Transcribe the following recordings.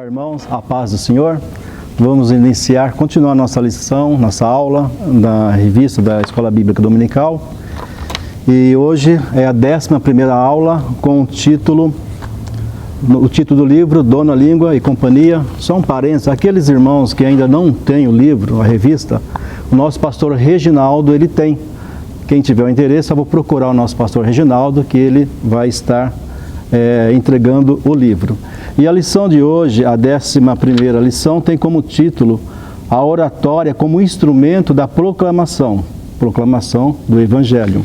Olá, irmãos, a paz do Senhor. Vamos continuar nossa lição, nossa aula da revista da Escola Bíblica Dominical. E hoje é a 11ª aula com o título do livro, Dona Língua e Companhia. Só um parênteses, aqueles irmãos que ainda não têm o livro, a revista, o nosso pastor Reginaldo, ele tem. Quem tiver o interesse, eu vou procurar o nosso pastor Reginaldo, que ele vai estar entregando o livro. E a lição de hoje, a 11ª lição, tem como título a oratória como instrumento da proclamação do Evangelho.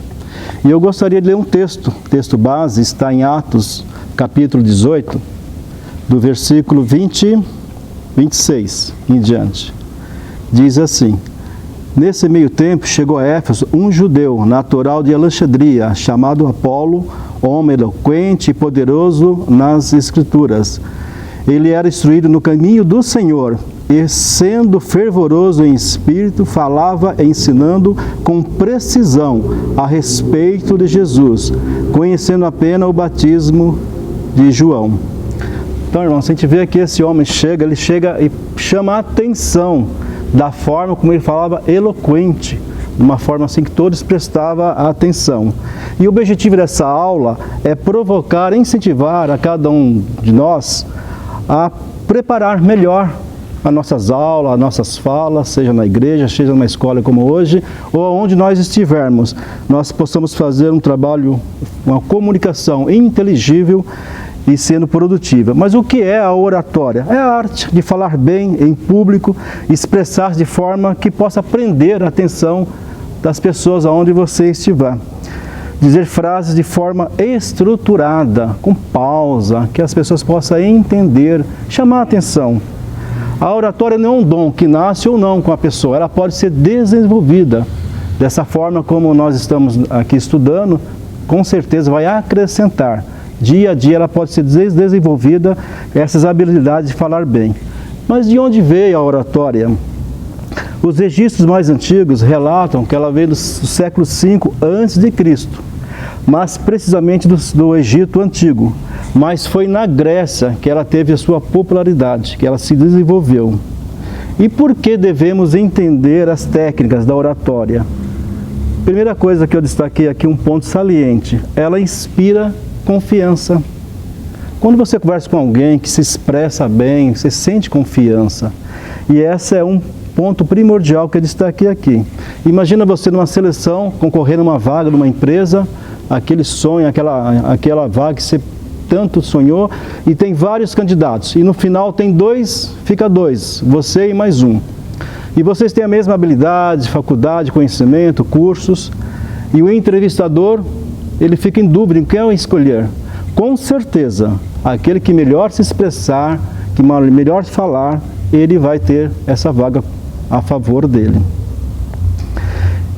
E eu gostaria de ler um texto. O texto base está em Atos, capítulo 18, do versículo 26 em diante. Diz assim: Nesse meio tempo chegou a Éfeso um judeu natural de Alexandria, chamado Apolo, homem eloquente e poderoso nas Escrituras. Ele era instruído no caminho do Senhor e, sendo fervoroso em espírito, falava ensinando com precisão a respeito de Jesus, conhecendo apenas o batismo de João. Então, irmãos, a gente vê que esse homem ele chega e chama a atenção da forma como ele falava eloquente, de uma forma assim que todos prestavam atenção. E o objetivo dessa aula é provocar, incentivar a cada um de nós a preparar melhor as nossas aulas, as nossas falas, seja na igreja, seja numa escola como hoje, ou onde nós estivermos, nós possamos fazer um trabalho, uma comunicação inteligível e sendo produtiva. Mas o que é a oratória? É a arte de falar bem em público, expressar de forma que possa prender a atenção das pessoas aonde você estiver. Dizer frases de forma estruturada, com pausa, que as pessoas possam entender, chamar a atenção. A oratória não é um dom que nasce ou não com a pessoa, ela pode ser desenvolvida. Dessa forma como nós estamos aqui estudando, com certeza vai acrescentar. Dia a dia ela pode ser desenvolvida, essas habilidades de falar bem. Mas de onde veio a oratória? Os registros mais antigos relatam que ela veio do século V a.C., mas precisamente do Egito Antigo. Mas foi na Grécia que ela teve a sua popularidade, que ela se desenvolveu. E por que devemos entender as técnicas da oratória? Primeira coisa que eu destaquei aqui, um ponto saliente, ela inspira confiança. Quando você conversa com alguém que se expressa bem, você sente confiança. E esse é um ponto primordial que eu destaquei aqui. Imagina você numa seleção, concorrendo a uma vaga numa empresa, aquele sonho, aquela vaga que você tanto sonhou, e tem vários candidatos. E no final fica dois, você e mais um. E vocês têm a mesma habilidade, faculdade, conhecimento, cursos, e o entrevistador, ele fica em dúvida em quem escolher. Com certeza, aquele que melhor se expressar, que melhor falar, ele vai ter essa vaga a favor dele.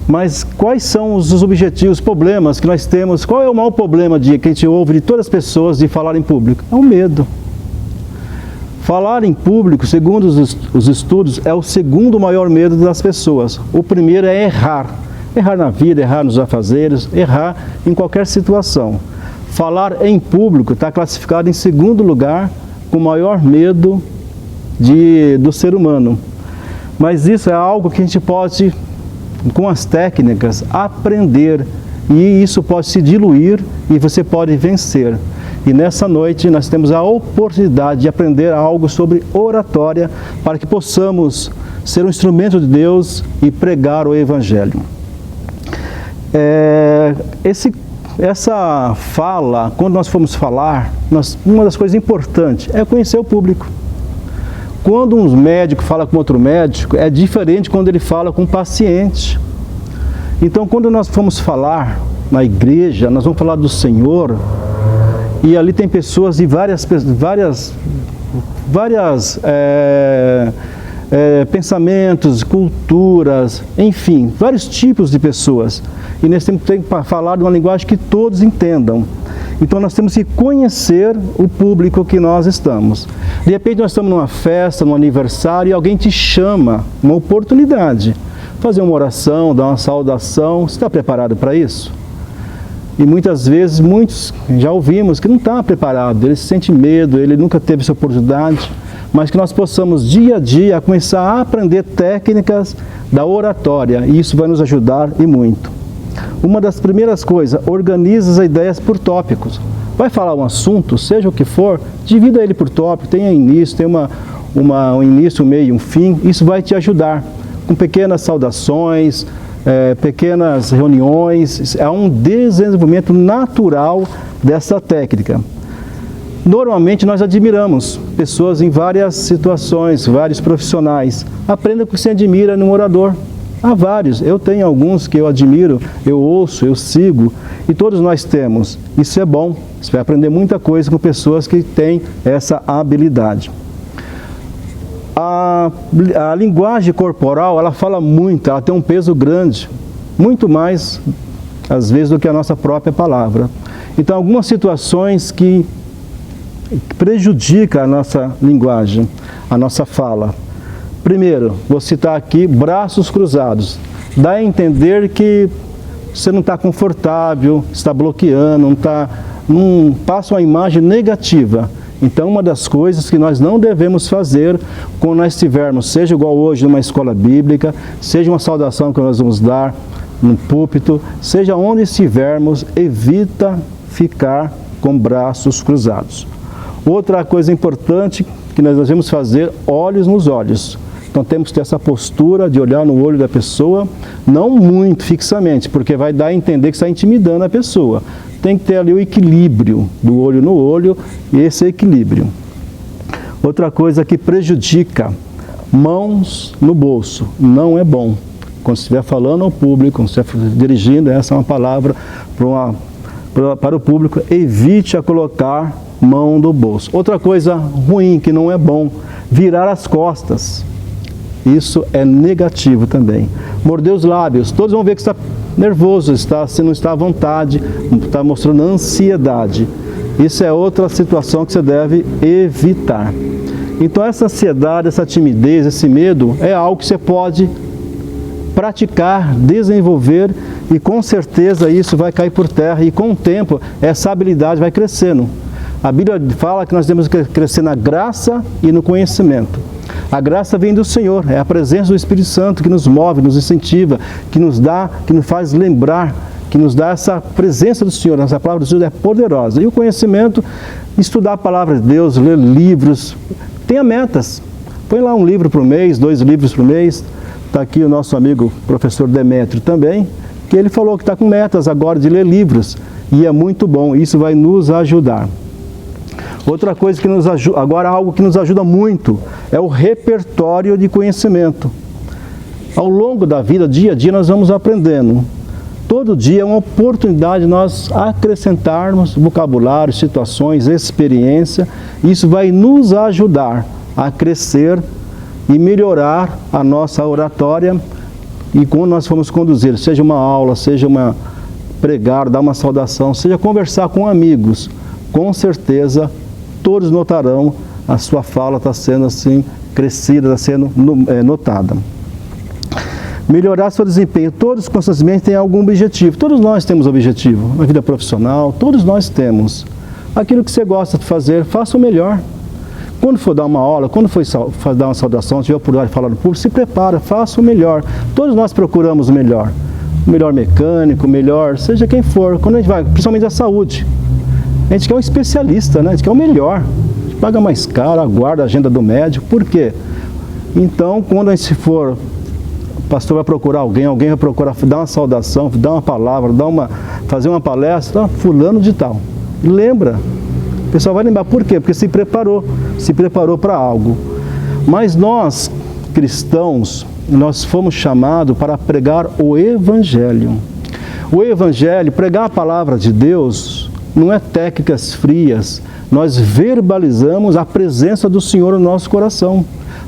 Mas quais são os objetivos, os problemas que nós temos? Qual é o maior problema que a gente ouve de todas as pessoas de falar em público? É o medo. Falar em público, segundo os estudos, é o segundo maior medo das pessoas. O primeiro é errar. Errar na vida, errar nos afazeres, errar em qualquer situação. Falar em público está classificado em segundo lugar com o maior medo do ser humano. Mas isso é algo que a gente pode, com as técnicas, aprender. E isso pode se diluir e você pode vencer. E nessa noite nós temos a oportunidade de aprender algo sobre oratória para que possamos ser um instrumento de Deus e pregar o Evangelho. Essa fala, quando nós formos falar, uma das coisas importantes é conhecer o público. Quando um médico fala com outro médico, é diferente quando ele fala com um paciente. Então, quando nós formos falar na igreja, nós vamos falar do Senhor, e ali tem pessoas de várias pensamentos, culturas, enfim, vários tipos de pessoas. E nós temos que falar de uma linguagem que todos entendam. Então nós temos que conhecer o público que nós estamos. De repente nós estamos numa festa, num aniversário, e alguém te chama, uma oportunidade, fazer uma oração, dar uma saudação. Você está preparado para isso? E muitas vezes, muitos já ouvimos que não está preparado, ele sente medo, ele nunca teve essa oportunidade. mas que nós possamos dia a dia começar a aprender técnicas da oratória, e isso vai nos ajudar e muito. Uma das primeiras coisas, organize as ideias por tópicos. Vai falar um assunto, seja o que for, divida ele por tópico, tenha início, tem um início, um meio e um fim, isso vai te ajudar, com pequenas saudações, pequenas reuniões, é um desenvolvimento natural dessa técnica. Normalmente nós admiramos pessoas em várias situações, vários profissionais. Aprenda o que você admira num orador. Há vários, eu tenho alguns que eu admiro, eu ouço, eu sigo, e todos nós temos. Isso é bom, você vai aprender muita coisa com pessoas que têm essa habilidade. A linguagem corporal, ela fala muito, ela tem um peso grande, muito mais, às vezes, do que a nossa própria palavra. Então, algumas situações que prejudicam a nossa linguagem, a nossa fala. Primeiro, vou citar aqui, braços cruzados. Dá a entender que você não está confortável, está bloqueando, não passa uma imagem negativa. Então, uma das coisas que nós não devemos fazer quando nós estivermos, seja igual hoje numa escola bíblica, seja uma saudação que nós vamos dar no púlpito, seja onde estivermos, evita ficar com braços cruzados. Outra coisa importante que nós devemos fazer, olhos nos olhos. Então temos que ter essa postura de olhar no olho da pessoa, não muito fixamente, porque vai dar a entender que está intimidando a pessoa. Tem que ter ali o equilíbrio do olho no olho, e esse equilíbrio. Outra coisa que prejudica, mãos no bolso, não é bom. Quando estiver falando ao público, quando estiver dirigindo, essa é uma palavra para o público, evite a colocar mão no bolso. Outra coisa ruim, que não é bom, virar as costas. Isso é negativo também. Morder os lábios, todos vão ver que está nervoso, você não está à vontade, está mostrando ansiedade. Isso é outra situação que você deve evitar. Então essa ansiedade, essa timidez, esse medo é algo que você pode praticar, desenvolver, e com certeza isso vai cair por terra, e com o tempo essa habilidade vai crescendo. A Bíblia fala que nós temos que crescer na graça e no conhecimento. A graça vem do Senhor, é a presença do Espírito Santo que nos move, nos incentiva, que nos faz lembrar, que nos dá essa presença do Senhor. Essa palavra do Senhor é poderosa. E o conhecimento, estudar a palavra de Deus, ler livros, tenha metas. Põe lá um livro por mês, 2 livros por mês. Está aqui o nosso amigo professor Demétrio também, que ele falou que está com metas agora de ler livros. E é muito bom, isso vai nos ajudar. Outra coisa que nos ajuda, agora algo que nos ajuda muito, é o repertório de conhecimento. Ao longo da vida, dia a dia, nós vamos aprendendo. Todo dia é uma oportunidade de nós acrescentarmos vocabulário, situações, experiência. Isso vai nos ajudar a crescer e melhorar a nossa oratória. E quando nós formos conduzir, seja uma aula, seja pregar, dar uma saudação, seja conversar com amigos, com certeza todos notarão a sua fala está sendo assim crescida, está sendo notada. Melhorar seu desempenho. Todos constantemente têm algum objetivo. Todos nós temos objetivo. Na vida profissional, todos nós temos. Aquilo que você gosta de fazer, faça o melhor. Quando for dar uma aula, quando for dar uma saudação, tiver a oportunidade de falar no público, se prepara, faça o melhor. Todos nós procuramos o melhor. O melhor mecânico, o melhor, seja quem for. Quando a gente vai, principalmente a saúde, a gente quer um especialista, né? A gente quer o melhor. A gente paga mais caro, aguarda a agenda do médico. Por quê? Então, quando a gente for, o pastor vai procurar alguém vai procurar dar uma saudação, dar uma palavra, fazer uma palestra, fulano de tal. E lembra. O pessoal vai lembrar. Por quê? Porque se preparou para algo. Mas nós, cristãos, nós fomos chamados para pregar o Evangelho. O Evangelho, pregar a palavra de Deus, não é técnicas frias. Nós verbalizamos a presença do Senhor no nosso coração.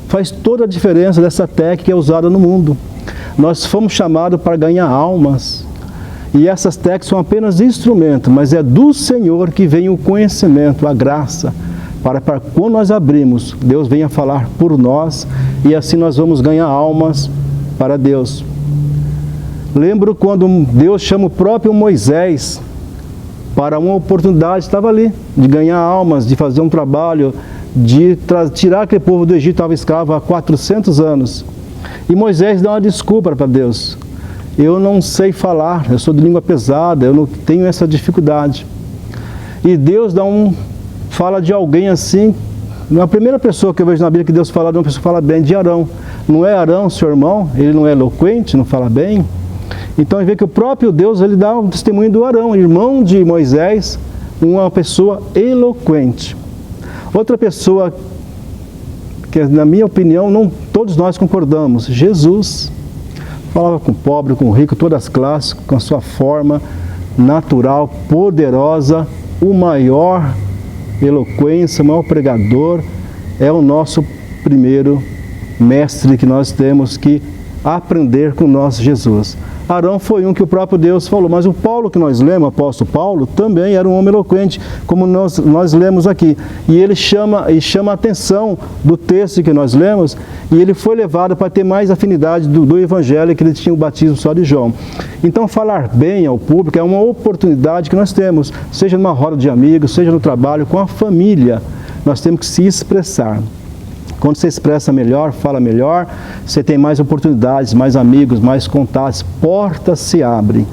Faz toda a diferença dessa técnica que é usada no mundo. Nós fomos chamados para ganhar almas. E essas técnicas são apenas instrumentos, mas é do Senhor que vem o conhecimento, a graça, para quando nós abrimos, Deus venha falar por nós, e assim nós vamos ganhar almas para Deus. Lembro quando Deus chama o próprio Moisés para uma oportunidade, estava ali, de ganhar almas, de fazer um trabalho de tirar aquele povo do Egito, que estava escravo há 400 anos. E Moisés dá uma desculpa para Deus. Eu não sei falar, eu sou de língua pesada, eu não tenho essa dificuldade. E Deus fala de alguém assim, a primeira pessoa que eu vejo na Bíblia que Deus fala de uma pessoa que fala bem, de Arão. Não é Arão, seu irmão? Ele não é eloquente, não fala bem? Então, ele vê que o próprio Deus, ele dá um testemunho do Arão, irmão de Moisés, uma pessoa eloquente. Outra pessoa, que na minha opinião, não todos nós concordamos, Jesus. Falava com o pobre, com o rico, todas as classes, com a sua forma natural, poderosa, o maior eloquência, o maior pregador, é o nosso primeiro mestre que nós temos que aprender com o nosso Jesus. Arão foi um que o próprio Deus falou, mas o Paulo que nós lemos, o apóstolo Paulo, também era um homem eloquente, como nós lemos aqui. E ele chama a atenção do texto que nós lemos, e ele foi levado para ter mais afinidade do evangelho, que ele tinha o batismo só de João. Então, falar bem ao público é uma oportunidade que nós temos, seja numa roda de amigos, seja no trabalho, com a família. Nós temos que se expressar. Quando você expressa melhor, fala melhor, você tem mais oportunidades, mais amigos, mais contatos, portas se abrem.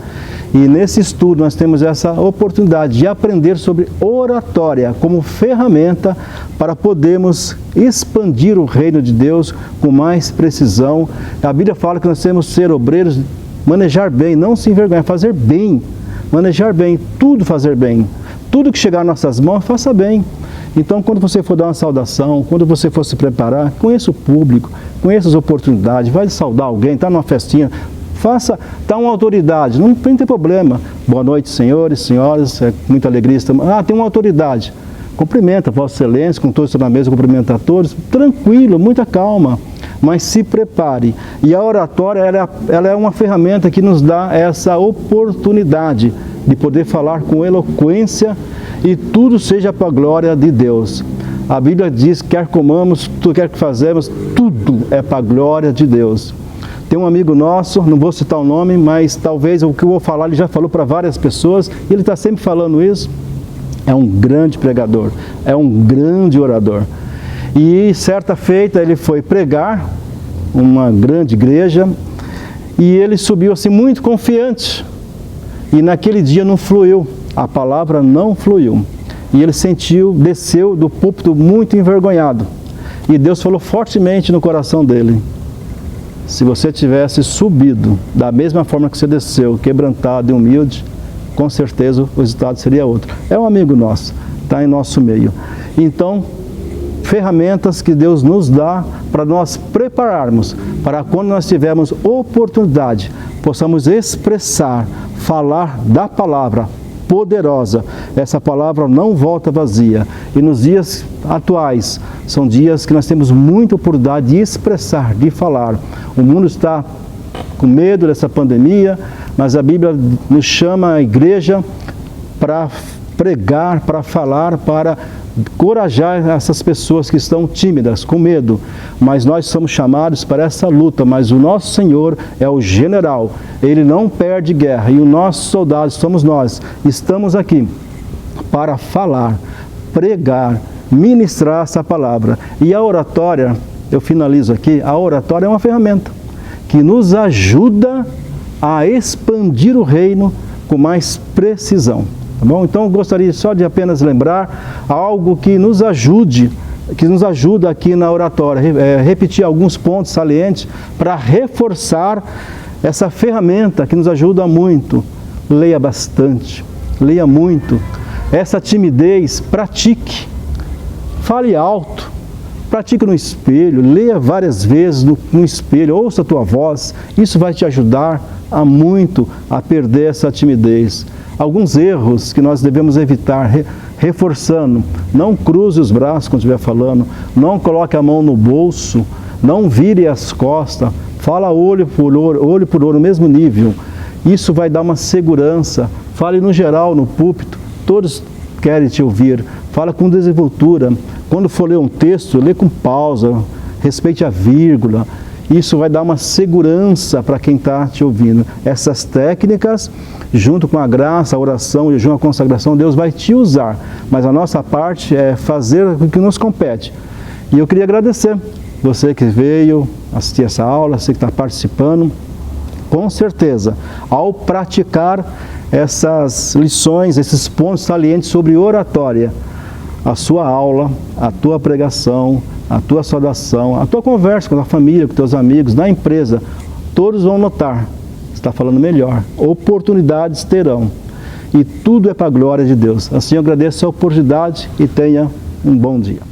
E nesse estudo nós temos essa oportunidade de aprender sobre oratória como ferramenta para podermos expandir o reino de Deus com mais precisão. A Bíblia fala que nós temos que ser obreiros, manejar bem, não se envergonhar, fazer bem, manejar bem, tudo fazer bem. Tudo que chegar às nossas mãos, faça bem. Então, quando você for dar uma saudação, quando você for se preparar, conheça o público, conheça as oportunidades, vai saudar alguém, está numa festinha, está uma autoridade, não tem problema. Boa noite, senhores, senhoras, é muita alegria. Tem uma autoridade, cumprimenta, Vossa Excelência, com todos que estão na mesa, cumprimenta a todos, tranquilo, muita calma, mas se prepare. E a oratória, ela é uma ferramenta que nos dá essa oportunidade de poder falar com eloquência e tudo seja para a glória de Deus. A Bíblia diz, quer comamos, quer que fazemos, tudo é para a glória de Deus. Tem um amigo nosso, não vou citar o nome, mas talvez o que eu vou falar, ele já falou para várias pessoas, e ele está sempre falando isso. É um grande pregador, é um grande orador. E certa feita ele foi pregar uma grande igreja, e ele subiu assim muito confiante. E naquele dia não fluiu, a palavra não fluiu. E ele desceu do púlpito muito envergonhado. E Deus falou fortemente no coração dele: se você tivesse subido da mesma forma que você desceu, quebrantado e humilde, com certeza o resultado seria outro. É um amigo nosso, está em nosso meio. Então, ferramentas que Deus nos dá para nós prepararmos, para quando nós tivermos oportunidade, possamos expressar, falar da palavra poderosa. Essa palavra não volta vazia. E nos dias atuais, são dias que nós temos muita oportunidade de expressar, de falar. O mundo está com medo dessa pandemia, mas a Bíblia nos chama a igreja para pregar, para falar, para encorajar essas pessoas que estão tímidas, com medo. Mas nós somos chamados para essa luta, mas o nosso Senhor é o general. Ele não perde guerra, e os nossos soldados somos nós. Estamos aqui para falar, pregar, ministrar essa palavra. E a oratória, eu finalizo aqui, a oratória é uma ferramenta que nos ajuda a expandir o reino com mais precisão. Tá bom? Então, eu gostaria só de apenas lembrar algo que nos ajuda aqui na oratória, repetir alguns pontos salientes para reforçar essa ferramenta que nos ajuda muito. Leia bastante, leia muito. Essa timidez, pratique, fale alto, pratique no espelho, leia várias vezes no espelho, ouça a tua voz. Isso vai te ajudar muito a perder essa timidez. Alguns erros que nós devemos evitar, reforçando: não cruze os braços quando estiver falando, não coloque a mão no bolso, não vire as costas, fala olho por olho, no mesmo nível. Isso vai dar uma segurança. Fale no geral, no púlpito, todos querem te ouvir. Fala com desenvoltura. Quando for ler um texto, lê com pausa, respeite a vírgula. Isso vai dar uma segurança para quem está te ouvindo. Essas técnicas, junto com a graça, a oração, o jejum, a consagração, Deus vai te usar. Mas a nossa parte é fazer o que nos compete. E eu queria agradecer você que veio assistir essa aula, você que está participando. Com certeza, ao praticar essas lições, esses pontos salientes sobre oratória, a sua aula, a tua pregação, a tua saudação, a tua conversa com a família, com teus amigos, na empresa, todos vão notar, você está falando melhor, oportunidades terão. E tudo é para a glória de Deus. Assim eu agradeço a oportunidade e tenha um bom dia.